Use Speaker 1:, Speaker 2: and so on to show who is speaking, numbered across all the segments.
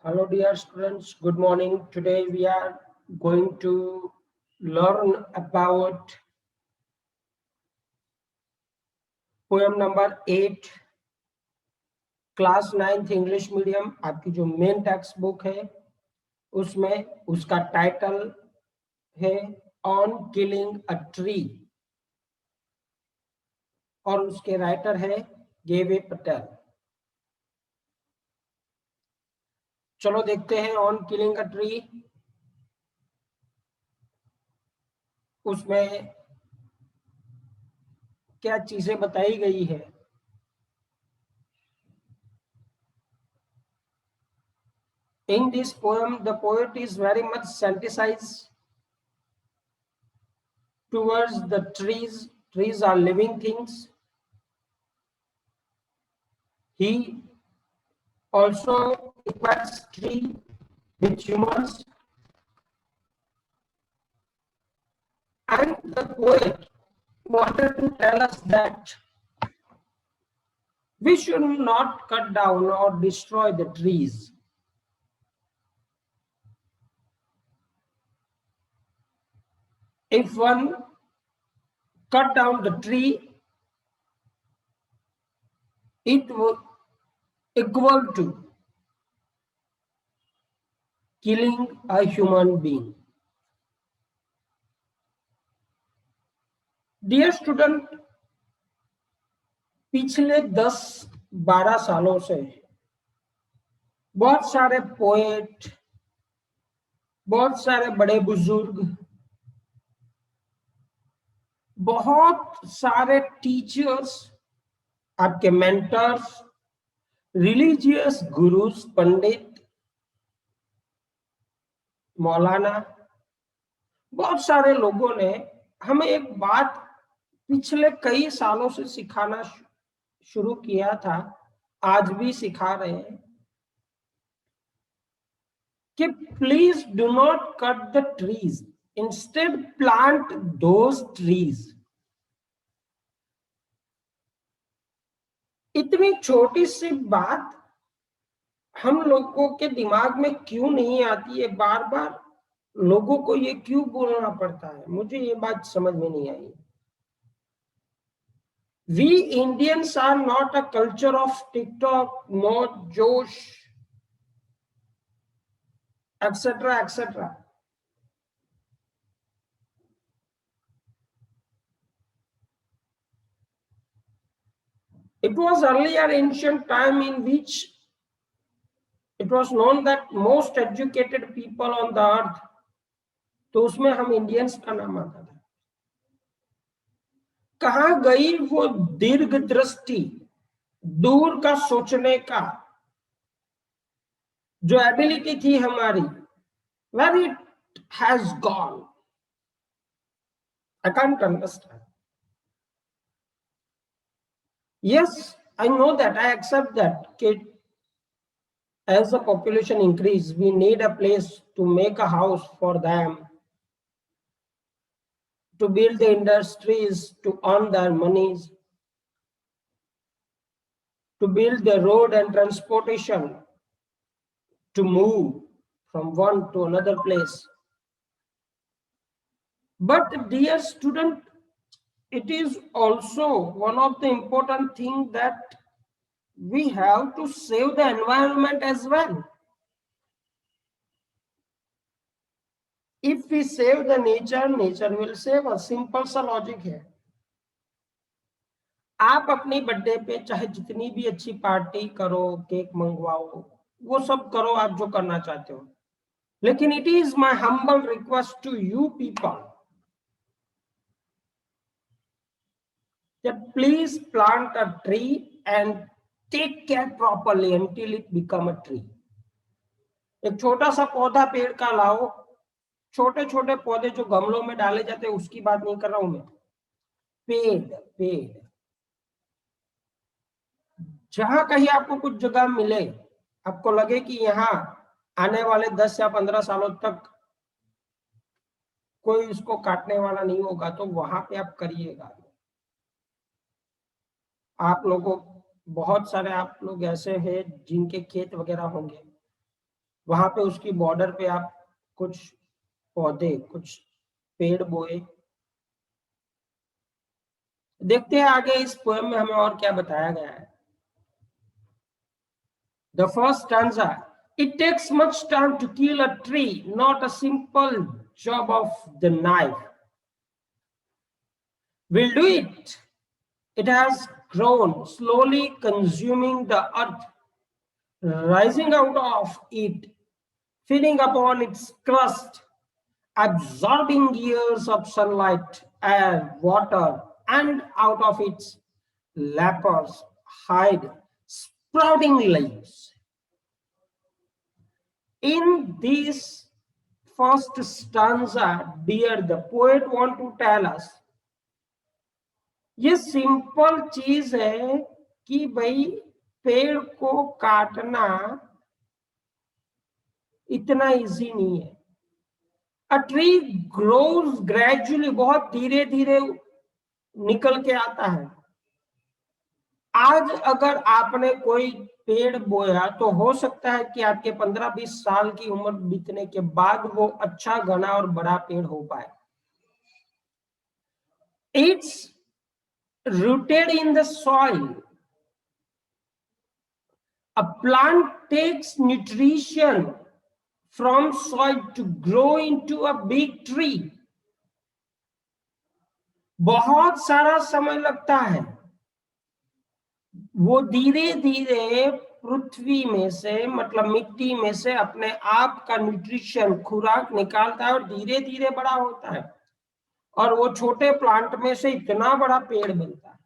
Speaker 1: Hello, dear students. Good morning. Today we are going to learn about poem number 8, class 9th English medium. आपकी जो main text book है उसमें उसका title है on killing a tree और उसके writer है गेवे पटेल। चलो देखते हैं ऑन किलिंग अ ट्री उसमें क्या चीजें बताई गई है। In this poem, the poet is very much sensitized towards the trees. Trees are living things. He also equates tree with humans, and the poet wanted to tell us that we should not cut down or destroy the trees. If one cut down the tree, it will equal to killing a human being. Dear student, पिछले 10-12 सालों से बहुत सारे poet, बहुत सारे बड़े बुजुर्ग, बहुत सारे टीचर्स, आपके मेंटर्स, रिलीजियस गुरुज, पंडित, मौलाना, बहुत सारे लोगों ने हमें एक बात पिछले कई सालों से सिखाना शुरू किया था, आज भी सिखा रहे हैं कि please do not cut the trees, instead plant those trees. इतनी छोटी सी बात हम लोगों के दिमाग में क्यों नहीं आती है, बार बार लोगों को ये क्यों बोलना पड़ता है, मुझे ये बात समझ में नहीं आई। We Indians are not a culture of TikTok, Moj, Josh, etc., etc. It was earlier ancient time in which it was known that most educated people on the earth, तो उसमें हम इंडियंस का नाम आता था। कहाँ गई वो दीर्घ दृष्टि, दूर का सोचने का जो एबिलिटी थी हमारी, where it has gone? I can't understand. Yes, I know that, I accept that. As the population increase, we need a place to make a house for them, to build the industries, to earn their monies, to build the road and transportation, to move from one to another place. But dear student, it is also one of the important things that we have to save the environment as well. If we save the nature, nature will save us. Simple सा logic है। आप अपनी birthday पे चाहे जितनी भी अच्छी party करो, केक मंगवाओ, वो सब करो आप जो करना चाहते हो, लेकिन it is my humble request to you people that please plant a tree and take care properly until it become a tree. एक छोटा सा पौधा पेड़ का लाओ, छोटे छोटे पौधे जो गमलों में डाले जाते हैं उसकी बात नहीं कर रहा हूं मैं, पेड़ पेड़। जहां कहीं आपको कुछ जगह मिले, आपको लगे कि यहाँ आने वाले 10 या 15 सालों तक कोई इसको काटने वाला नहीं होगा, तो वहां पे आप करिएगा। आप लोगों, बहुत सारे आप लोग ऐसे हैं जिनके खेत वगैरह होंगे, वहां पे उसकी बॉर्डर पे आप कुछ पौधे, कुछ पेड़ बोए। देखते हैं आगे इस पोएम में हमें और क्या बताया गया है। The first stanza: it takes much time to kill a tree, not a simple job of the knife. We'll do it. It has grown, slowly consuming the earth, rising out of it, feeding upon its crust, absorbing years of sunlight, air, water, and out of its lepers hide sprouting leaves. In this first stanza, dear, the poet want to tell us, ये simple चीज है कि भाई पेड़ को काटना इतना easy नहीं है। अ ट्री ग्रोज ग्रेजुअली, बहुत धीरे धीरे निकल के आता है। आज अगर आपने कोई पेड़ बोया तो हो सकता है कि आपके 15-20 साल की उम्र बीतने के बाद वो अच्छा घना और बड़ा पेड़ हो पाए। It's rooted in the soil. A plant takes nutrition from soil to grow into a big tree. बहुत सारा समय लगता है, वो धीरे धीरे पृथ्वी में से, मतलब मिट्टी में से अपने आप का न्यूट्रिशन, खुराक निकालता है और धीरे धीरे बड़ा होता है, और वो छोटे प्लांट में से इतना बड़ा पेड़ बनता है।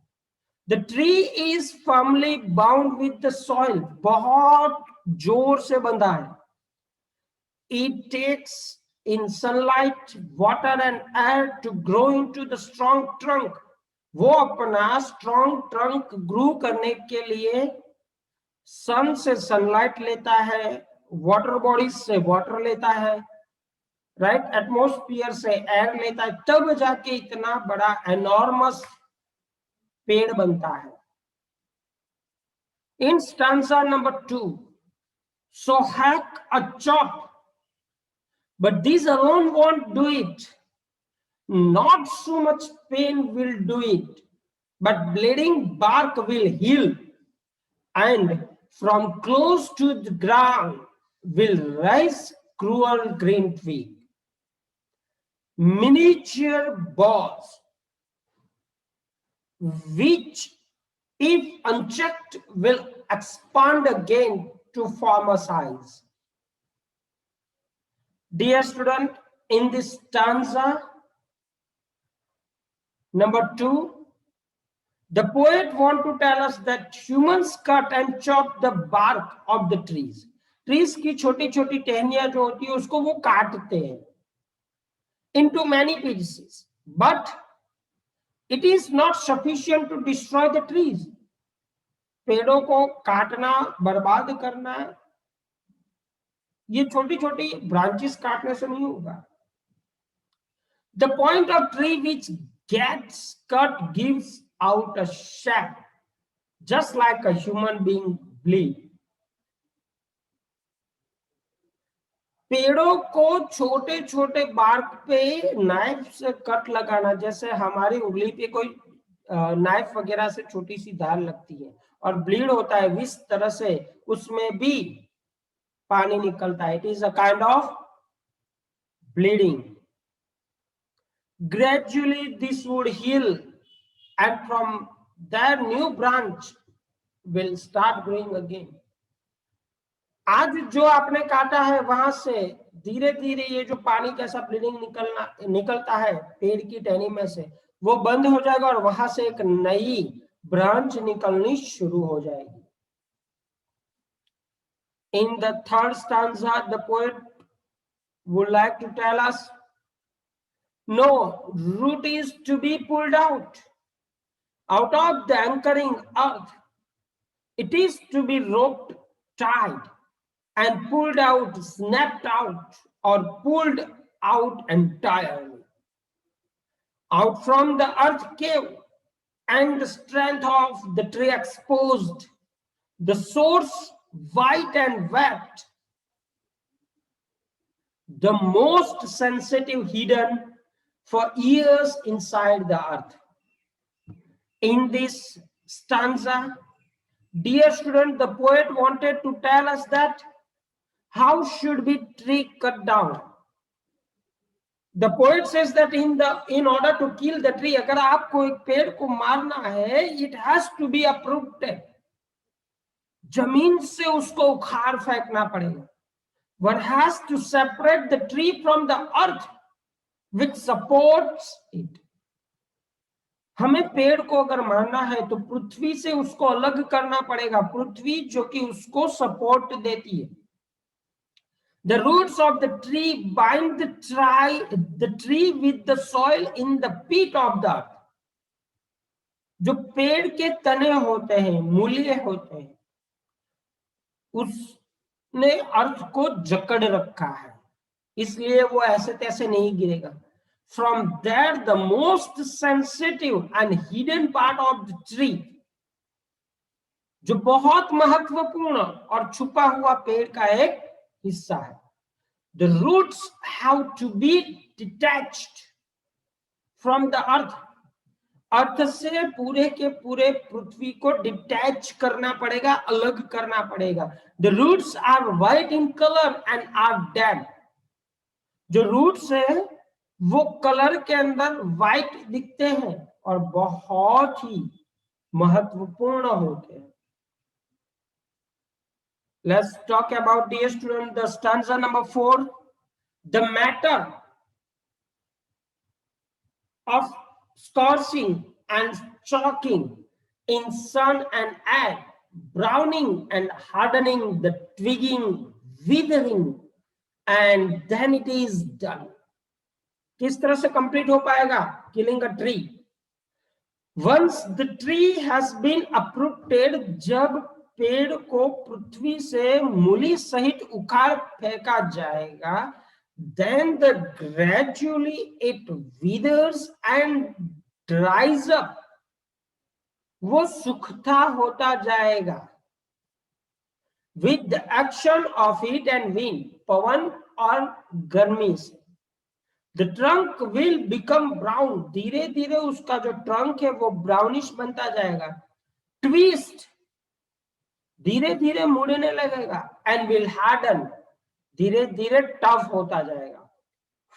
Speaker 1: The tree is firmly bound with the soil. बहुत जोर से बंधा है। It takes in sunlight, water and air to grow into the strong trunk. वो अपना strong trunk grow करने के लिए सन से सनलाइट लेता है, वाटर बॉडीज से वाटर लेता है, राइट, एटमॉस्फेयर से एयर लेता है, तब जाके इतना बड़ा एनॉर्मस पेड़ बनता है। In stanza number 2, so hack a chop, but these alone won't do it. Not so much pain will do it, but bleeding bark will heal, and from close to the ground will rise cruel green twig. Miniature bows, which if unchecked will expand again to form a size. Dear student, in this stanza number 2, the poet want to tell us that humans cut and chop the bark of the trees. Trees की छोटी छोटी टहनियां जो होती है उसको वो काटते हैं into many pieces, but it is not sufficient to destroy the trees. पेड़ों को काटना, बर्बाद करना, ये छोटी छोटी ब्रांचेस काटने से नहीं होगा। The point of tree which gets cut gives out a shape, just like a human being bleed. पेड़ों को छोटे छोटे बार्क पे नाइफ से कट लगाना, जैसे हमारी उंगली पे कोई नाइफ वगैरह से छोटी सी धार लगती है और ब्लीड होता है, इस तरह से उसमें भी पानी निकलता है। It is a kind of bleeding. Gradually this would heal, and from there new branch will start growing again. आज जो आपने काटा है वहां से धीरे धीरे ये जो पानी कैसा ब्लीडिंग निकलता है पेड़ की टहनी में से, वो बंद हो जाएगा और वहां से एक नई ब्रांच निकलनी शुरू हो जाएगी। In the third stanza, the poet would like to tell us, no, root is to be pulled out of the anchoring earth. It is to be roped tight and pulled out, snapped out, or pulled out entirely. Out from the earth cave, and the strength of the tree exposed, the source white and wet, the most sensitive hidden for years inside the earth. In this stanza, dear student, the poet wanted to tell us that how should we tree cut down. The poet says that in order to kill the tree, अगर आपको एक पेड़ को मारना है, it has to be uprooted. जमीन से उसको उखाड़ फेंकना पड़ेगा. One has to separate the tree from the earth which supports it. हमें पेड़ को अगर मारना है तो पृथ्वी से उसको अलग करना पड़ेगा, पृथ्वी जो कि उसको सपोर्ट देती है. The roots of the tree bind the tree with the soil in the pit of the earth. जो पेड़ के तने होते हैं, मूल्य होते हैं, उसने अर्थ को जकड़ रखा है, इसलिए वो ऐसे तैसे नहीं गिरेगा. From there, the most sensitive and hidden part of the tree, जो बहुत महत्वपूर्ण और छुपा हुआ पेड़ का एक हिस्सा है, the roots have to be detached from the earth. अर्थ से पूरे के पूरे पृथ्वी को डिटैच करना पड़ेगा, अलग करना पड़ेगा. The roots are white in color and are dead. जो रूट्स है वो कलर के अंदर व्हाइट दिखते हैं और बहुत ही महत्वपूर्ण होते हैं. Let's talk about, dear student, the stanza number 4. The matter of scorching and choking in sun and air, browning and hardening, the twigging, withering, and then it is done. किस तरह से कंप्लीट हो पाएगा killing a tree? Once the tree has been uprooted, जब पेड़ को पृथ्वी से मूली सहित उखाड़ फेंका जाएगा, then gradually it withers and dries up. वो सूखता होता जाएगा. With the action of heat and wind, पवन और गर्मी से. The trunk will become brown. धीरे धीरे उसका जो ट्रंक है वो ब्राउनिश बनता जाएगा. Twist, धीरे धीरे मुड़ने लगेगा. And will harden, धीरे धीरे टफ होता जाएगा.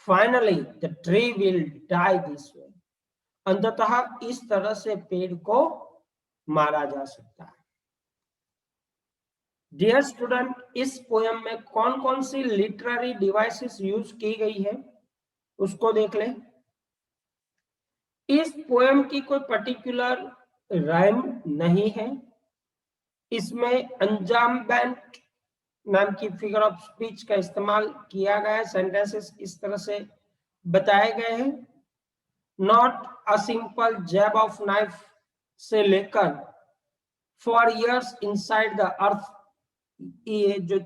Speaker 1: Finally, the tree will die this way. अंततः इस तरह से पेड़ को मारा जा सकता है. डियर स्टूडेंट, इस पोयम में कौन कौन सी लिटरेरी डिवाइसेस यूज की गई है उसको देख लें. इस पोयम की कोई पर्टिकुलर राइम नहीं है. इसमें अंजाम बैंड नाम की फिगर ऑफ स्पीच का इस्तेमाल किया गया है. सेंटेंसेस इस तरह से बताए गए हैं. Not a simple jab of knife से लेकर for years inside the earth, ये जो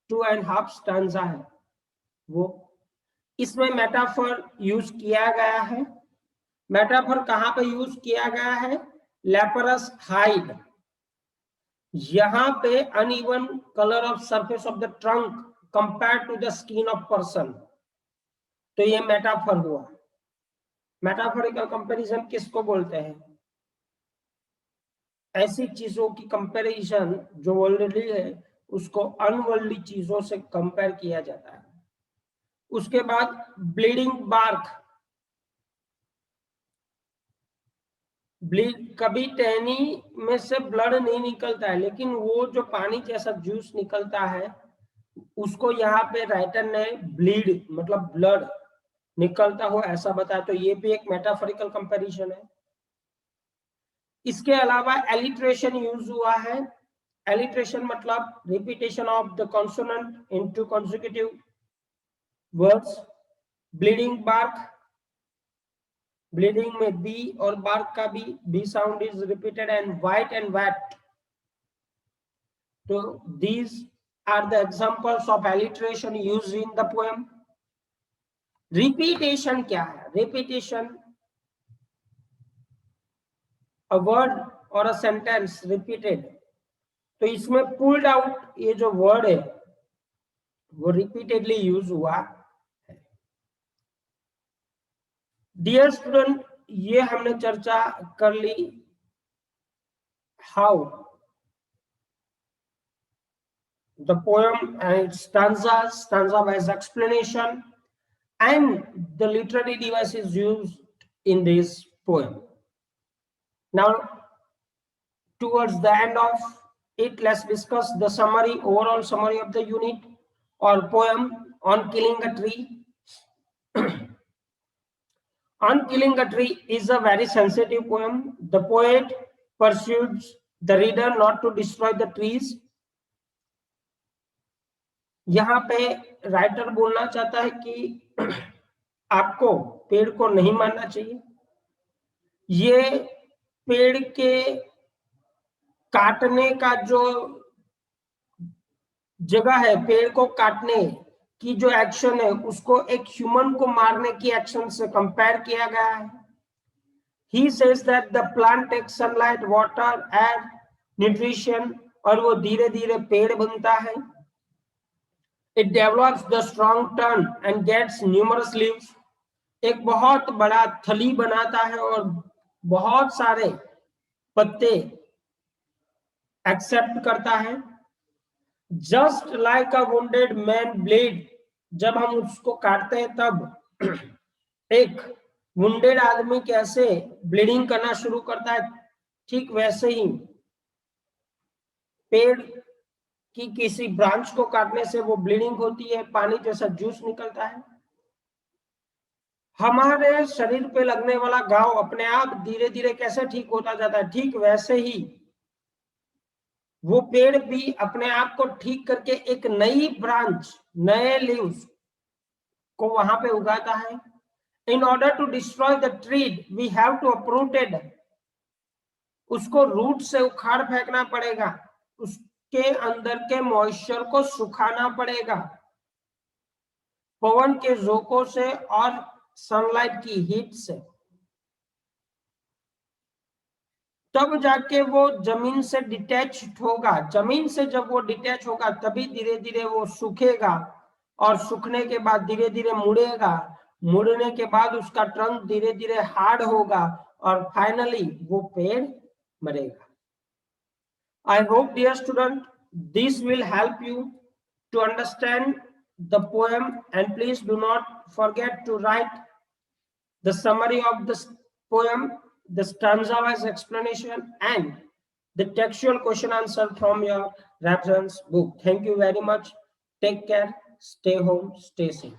Speaker 1: 2.5 स्टैंजा है वो, इसमें मेटाफर यूज किया गया है. मेटाफर कहां पे यूज किया गया है? Leprous hide. यहां पे uneven colour of surface of the trunk compare to the skin of person, तो ये मेटाफर हुआ. मेटाफोरिकल कंपैरिजन किसको बोलते हैं? ऐसी चीजों की कंपैरिजन जो वर्ल्डली है उसको अनवर्ल्डली चीजों से कंपेयर किया जाता है. उसके बाद ब्लीडिंग बार्क. कभी टहनी में से ब्लड नहीं निकलता है, लेकिन वो जो पानी जैसा जूस निकलता है उसको यहाँ पे राइटर ने ब्लीड मतलब ब्लड निकलता हो ऐसा बताया. तो ये भी एक मेटाफोरिकल कंपैरिजन है. इसके अलावा एलिट्रेशन यूज हुआ है. एलिट्रेशन मतलब repetition of the consonant into consecutive words. Bleeding bark, bleeding में बी और बार्क का B sound is repeated. And white and wet. तो these are the examples of alliteration used in the poem. Repetition क्या है? Repetition, a word or a sentence repeated. तो इसमें pulled out ये जो word है वो रिपीटेडली यूज हुआ है। डियर स्टूडेंट, ये हमने चर्चा कर ली how the poem and its stanzas, stanza-wise explanation, and the literary devices used in this poem. Now, towards the end of it, let's discuss the summary, overall summary of the unit or poem on killing a tree. On Killing a Tree is a very sensitive poem. The poet pursues the reader not to destroy the trees. यहाँ पे writer बोलना चाहता है कि आपको पेड़ को नहीं मारना चाहिए। ये पेड़ के काटने का जो जगह है, पेड़ को काटने की जो एक्शन है, उसको एक ह्यूमन को मारने की एक्शन से कंपेयर किया गया है। He says that the plant takes sunlight, water, air, nutrition, और वो धीरे धीरे पेड़ बनता है। It develops the strong turn and gets numerous leaves. एक बहुत बड़ा थली बनाता है और बहुत सारे पत्ते एक्सेप्ट करता है। Just like a wounded man bleed, जब हम उसको काटते हैं तब एक वुंडेड आदमी कैसे ब्लीडिंग करना शुरू करता है, ठीक वैसे ही पेड़ की किसी ब्रांच को काटने से वो ब्लीडिंग होती है, पानी जैसा जूस निकलता है। हमारे शरीर पे लगने वाला घाव अपने आप धीरे धीरे कैसे ठीक होता जाता है, ठीक वैसे ही वो पेड़ भी अपने आप को ठीक करके एक नई ब्रांच, नए लीव्स को वहां पे उगाता है। In order to destroy the tree, we have to uproot it. उसको रूट से उखाड़ फेंकना पड़ेगा, उसके अंदर के मॉइस्चर को सुखाना पड़ेगा पवन के झोंकों से और सनलाइट की हीट से, तब जाके वो जमीन से डिटैच होगा। जमीन से जब वो डिटैच होगा तभी धीरे धीरे वो सूखेगा और सूखने के बाद धीरे धीरे मुड़ेगा, मुड़ने के बाद उसका ट्रंक धीरे धीरे हार्ड होगा और फाइनली वो पेड़ मरेगा। I hope, dear student, this will help you to understand the poem, and please do not forget to write the summary of the poem, the stanza-wise explanation, and the textual question answer from your reference book. Thank you very much. Take care. Stay home. Stay safe.